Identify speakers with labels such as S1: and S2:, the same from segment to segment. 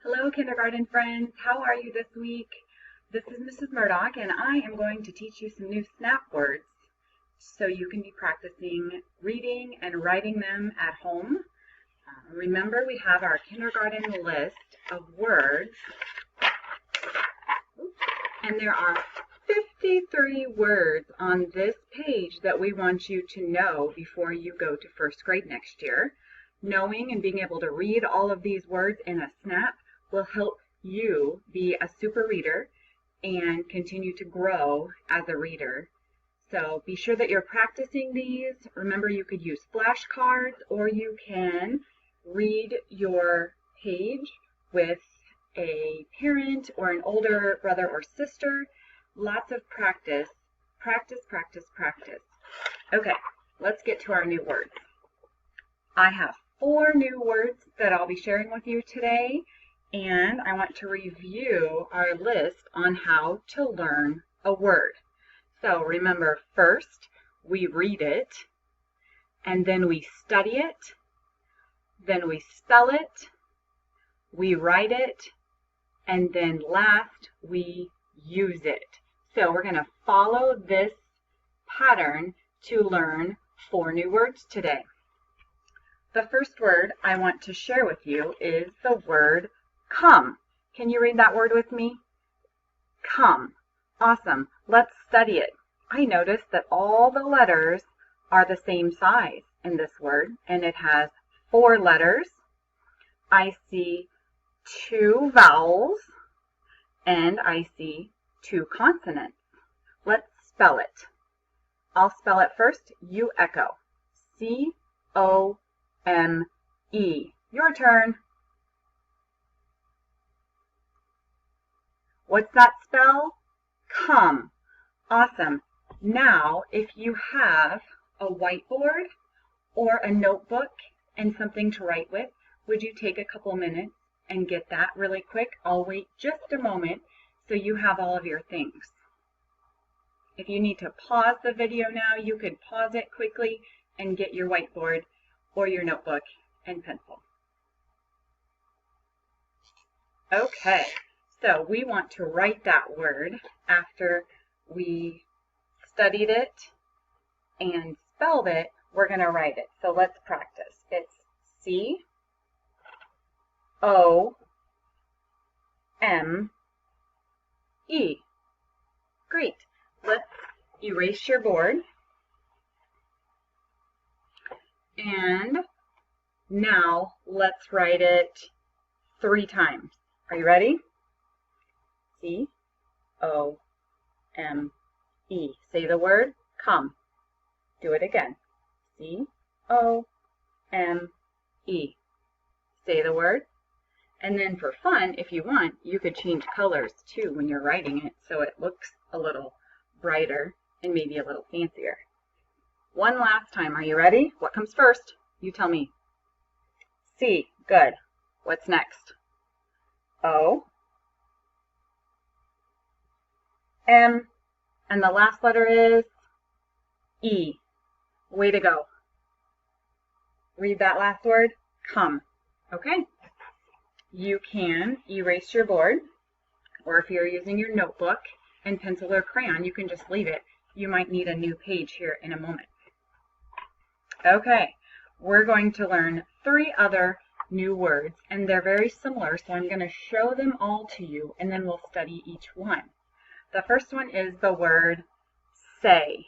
S1: Hello, kindergarten friends. How are you this week? This is Mrs. Murdock, and I am going to teach you some new snap words so you can be practicing reading and writing them at home. Remember, we have our kindergarten list of words, and there are 53 words on this page that we want you to know before you go to first grade next year. Knowing and being able to read all of these words in a snap will help you be a super reader and continue to grow as a reader. So be sure that you're practicing these. Remember, you could use flashcards or you can read your page with a parent or an older brother or sister. Lots of practice. Practice, practice, practice. Okay, let's get to our new words. I have 4 new words that I'll be sharing with you today, and I want to review our list on how to learn a word. So remember, first we read it, and then we study it, then we spell it, we write it, and then last we use it. So we're going to follow this pattern to learn 4 new words today. The first word I want to share with you is the word come. Can you read that word with me? Come. Awesome. Let's study it. I noticed that all the letters are the same size in this word, and it has 4 letters. I see 2 vowels, and I see 2 consonants. Let's spell it. I'll spell it first. You echo. C-O-M-E. Your turn. What's that spell? Come. Awesome. Now, if you have a whiteboard or a notebook and something to write with, would you take a couple minutes and get that really quick? I'll wait just a moment so you have all of your things. If you need to pause the video now, you could pause it quickly and get your whiteboard or your notebook and pencil. Okay, so we want to write that word after we studied it and spelled it. We're going to write it. So let's practice. It's C-O-M-E. Great. Let's erase your board. And now let's write it 3 times. Are you ready? C-O-M-E. Say the word come. Do it again. C-O-M-E. Say the word. And then for fun, if you want, you could change colors too when you're writing it so it looks a little brighter and maybe a little fancier. One last time. Are you ready? What comes first? You tell me. C. Good. What's next? O. M. And the last letter is E. Way to go. Read that last word. Come. Okay. You can erase your board, or if you're using your notebook and pencil or crayon, you can just leave it. You might need a new page here in a moment. Okay, we're going to learn 3 other new words, and they're very similar, so I'm going to show them all to you, and then we'll study each one. The first one is the word say.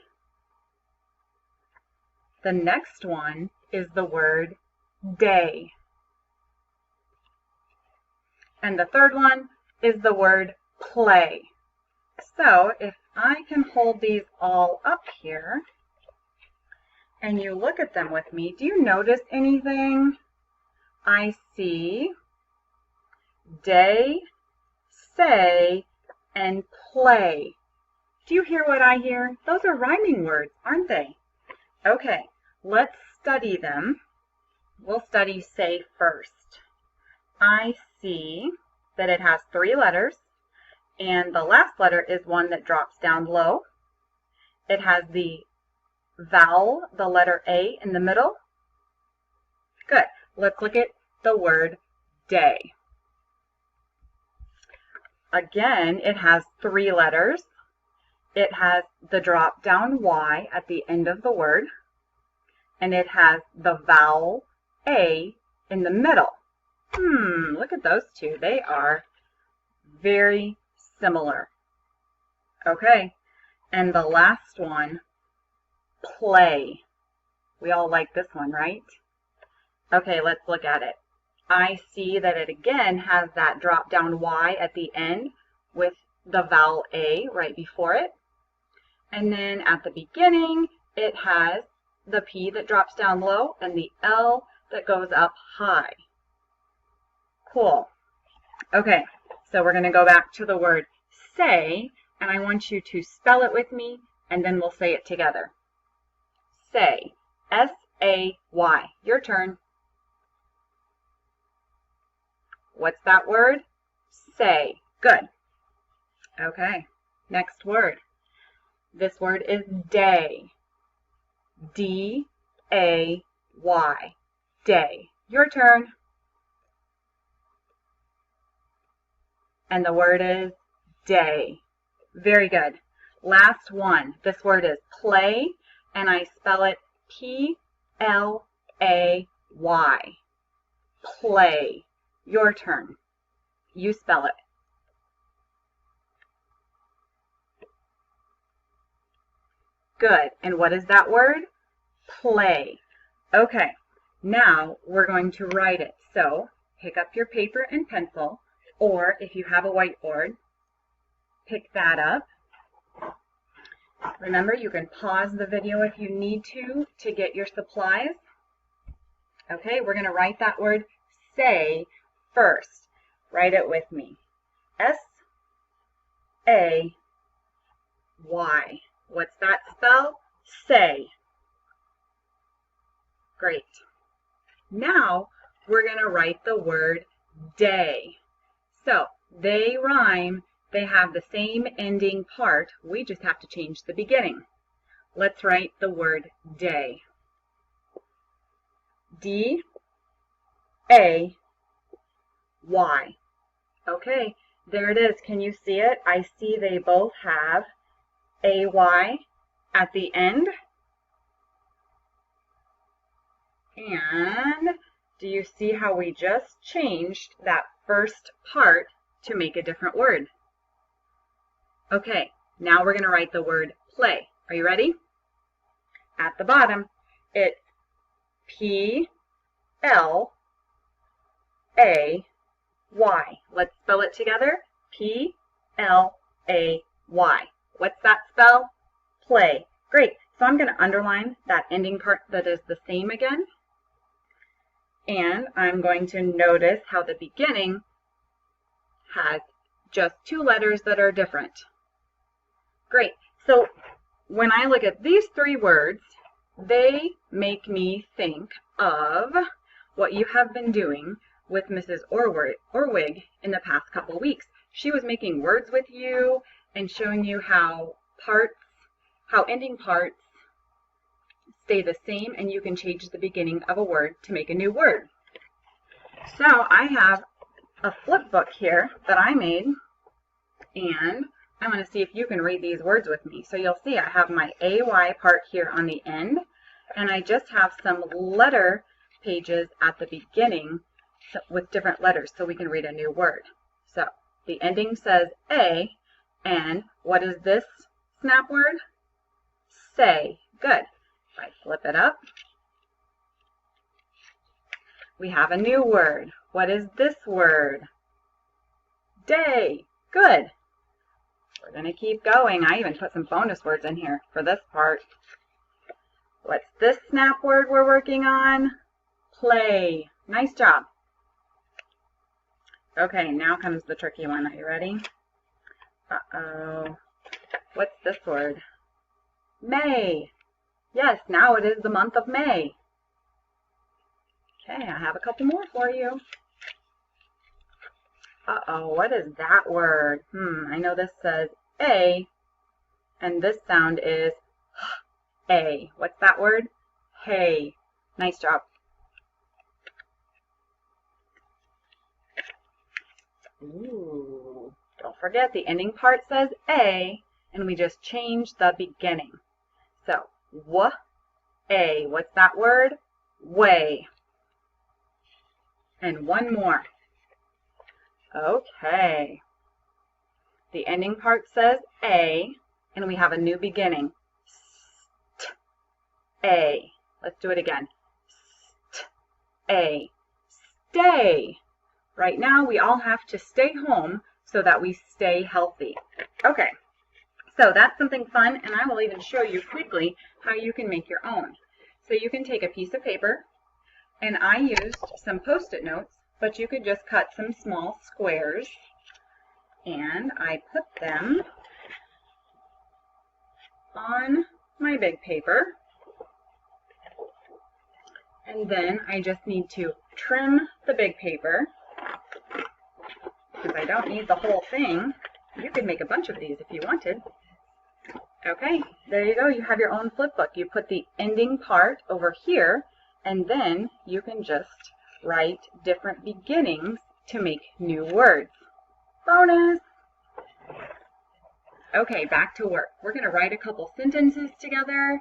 S1: The next one is the word day. And the third one is the word play. So if I can hold these all up here and you look at them with me, do you notice anything? I see day, say, and play. Do you hear what I hear? Those are rhyming words, aren't they? Okay, let's study them. We'll study say first. I see that it has 3 letters, and the last letter is one that drops down low. It has the vowel, the letter A, in the middle. Good. Let's look at the word day. Again, it has 3 letters. It has the drop down Y at the end of the word, and it has the vowel A in the middle. Look at those two. They are very similar. Okay, and the last one, play. We all like this one, right? Okay, let's look at it. I see that it again has that drop down Y at the end with the vowel A right before it. And then at the beginning, it has the P that drops down low and the L that goes up high. Cool. Okay, so we're going to go back to the word say, and I want you to spell it with me, and then we'll say it together. Say. S-A-Y. Your turn. What's that word? Say. Good. Okay, next word. This word is day. D-A-Y. Day. Your turn. And the word is day. Very good. Last one. This word is play, and I spell it P-L-A-Y. Play. Your turn. You spell it. Good. And what is that word? Play. Okay. Now we're going to write it. So pick up your paper and pencil, or if you have a whiteboard, pick that up. Remember, you can pause the video if you need to get your supplies. Okay, we're going to write that word say first. Write it with me. S-A-Y. What's that spell? Say. Great. Now we're going to write the word day. So they rhyme. They have the same ending part. We just have to change the beginning. Let's write the word day. D-A-Y. Okay, there it is. Can you see it? I see they both have A-Y at the end. And do you see how we just changed that first part to make a different word? Okay, now we're going to write the word play. Are you ready? At the bottom, it's P-L-A-Y. Let's spell it together. P-L-A-Y. What's that spell? Play. Great. So I'm going to underline that ending part that is the same again. And I'm going to notice how the beginning has just 2 letters that are different. Great. So when I look at these 3 words, they make me think of what you have been doing with Mrs. Orwig in the past couple weeks. She was making words with you and showing you how ending parts stay the same, and you can change the beginning of a word to make a new word. So I have a flip book here that I made, and I'm going to see if you can read these words with me. So you'll see I have my AY part here on the end, and I just have some letter pages at the beginning with different letters so we can read a new word. So the ending says A, and what is this snap word? Say. Good. If I flip it up, we have a new word. What is this word? Day. Good. We're going to keep going. I even put some bonus words in here for this part. What's this snap word we're working on? Play. Nice job. Okay, now comes the tricky one. Are you ready? Uh-oh. What's this word? May. Yes, now it is the month of May. Okay, I have a couple more for you. Uh-oh, what is that word? I know this says A, and this sound is A. What's that word? Hay. Nice job. Ooh, don't forget the ending part says A, and we just change the beginning. So, w-a. What's that word? Way. And one more. Okay. The ending part says A, and we have a new beginning. St-a. Let's do it again. St-a. Stay. Right now, we all have to stay home so that we stay healthy. Okay, so that's something fun, and I will even show you quickly how you can make your own. So you can take a piece of paper, and I used some Post-it notes, but you could just cut some small squares, and I put them on my big paper. And then I just need to trim the big paper, because I don't need the whole thing. You could make a bunch of these if you wanted. Okay, there you go. You have your own flip book. You put the ending part over here, and then you can just write different beginnings to make new words. Bonus! Okay, back to work. We're going to write a couple sentences together,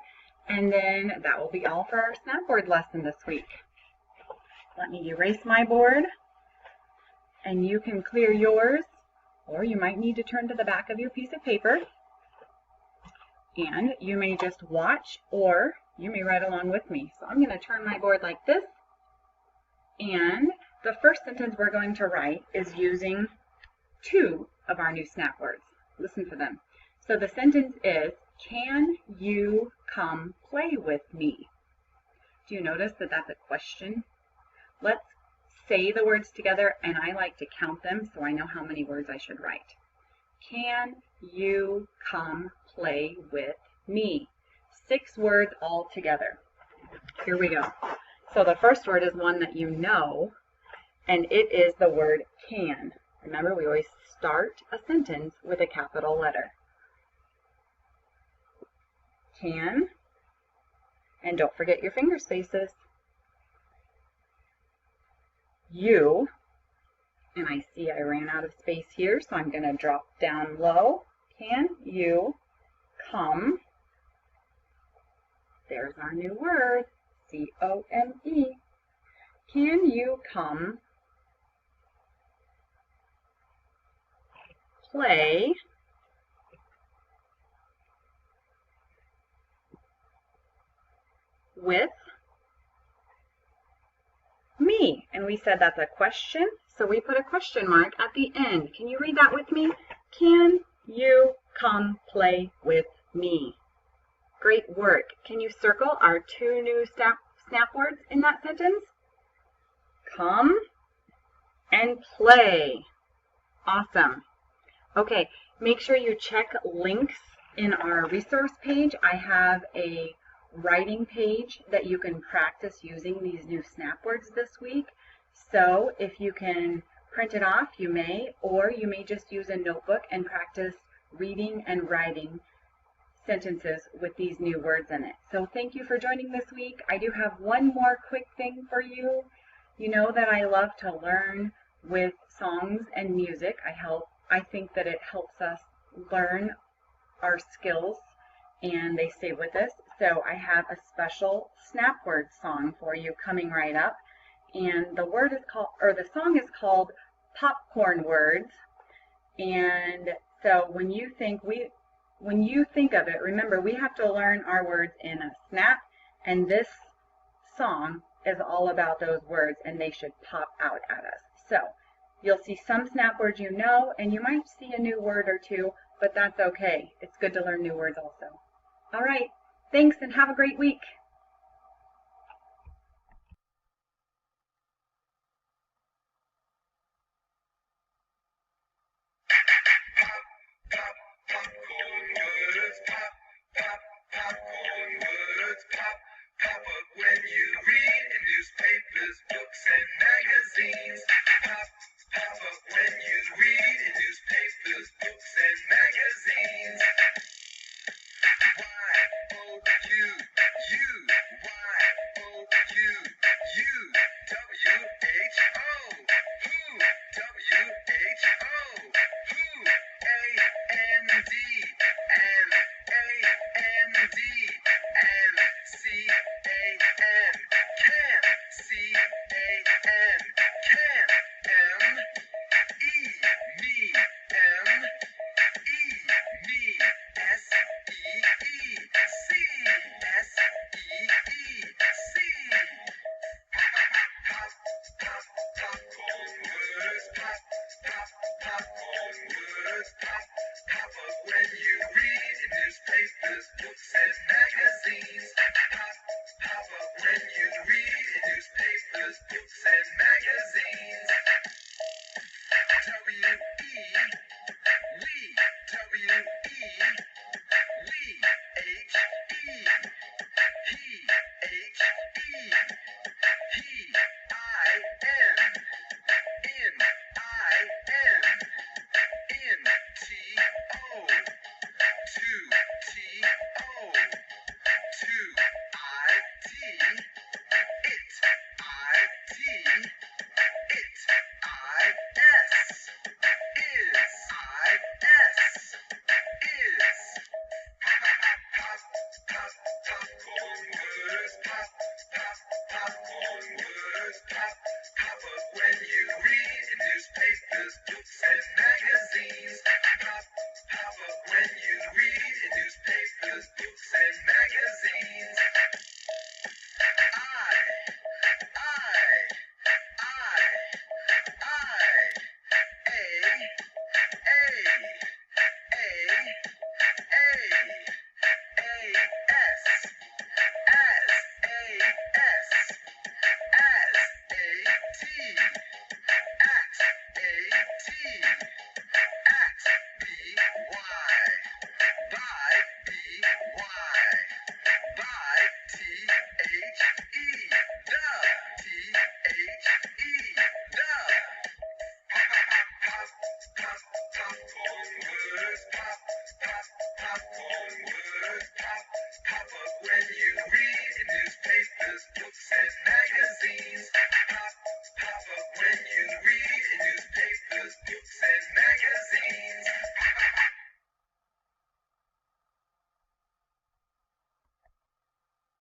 S1: and then that will be all for our Snapboard lesson this week. Let me erase my board, and you can clear yours, or you might need to turn to the back of your piece of paper, and you may just watch, or you may write along with me. So I'm going to turn my board like this, and the first sentence we're going to write is using two of our new snap words. Listen for them. So the sentence is, can you come play with me? Do you notice that that's a question? Let's say the words together, and I like to count them so I know how many words I should write. Can you come play with me? 6 words all together. Here we go. So the first word is one that you know, and it is the word can. Remember, we always start a sentence with a capital letter. Can, and don't forget your finger spaces. You, and I see I ran out of space here, so I'm going to drop down low. Can you come? There's our new word, C-O-M-E. Can you come play with me? And we said that's a question, so we put a question mark at the end. Can you read that with me? Can you come play with me? Great work. Can you circle our 2 new snap words in that sentence? Come and play. Awesome. Okay, make sure you check links in our resource page. I have a writing page that you can practice using these new snap words this week. So if you can print it off, you may, or you may just use a notebook and practice reading and writing sentences with these new words in it. So thank you for joining this week. I do have one more quick thing for you. You know that I love to learn with songs and music. I think that it helps us learn our skills and they stay with us. So I have a special snap word song for you coming right up. And the word is called, or the song is called Popcorn Words. And so when you think of it, remember we have to learn our words in a snap, and this song is all about those words, and they should pop out at us. So you'll see some snap words you know, and you might see a new word or two, but that's okay. It's good to learn new words also. All right, thanks and have a great week.
S2: When you read in newspapers, books, and magazines. Pop up when you read in newspapers, books, and magazines. Y-O-U, Y-O-U, U-W-H-O, who, W-H-O, who. Tell me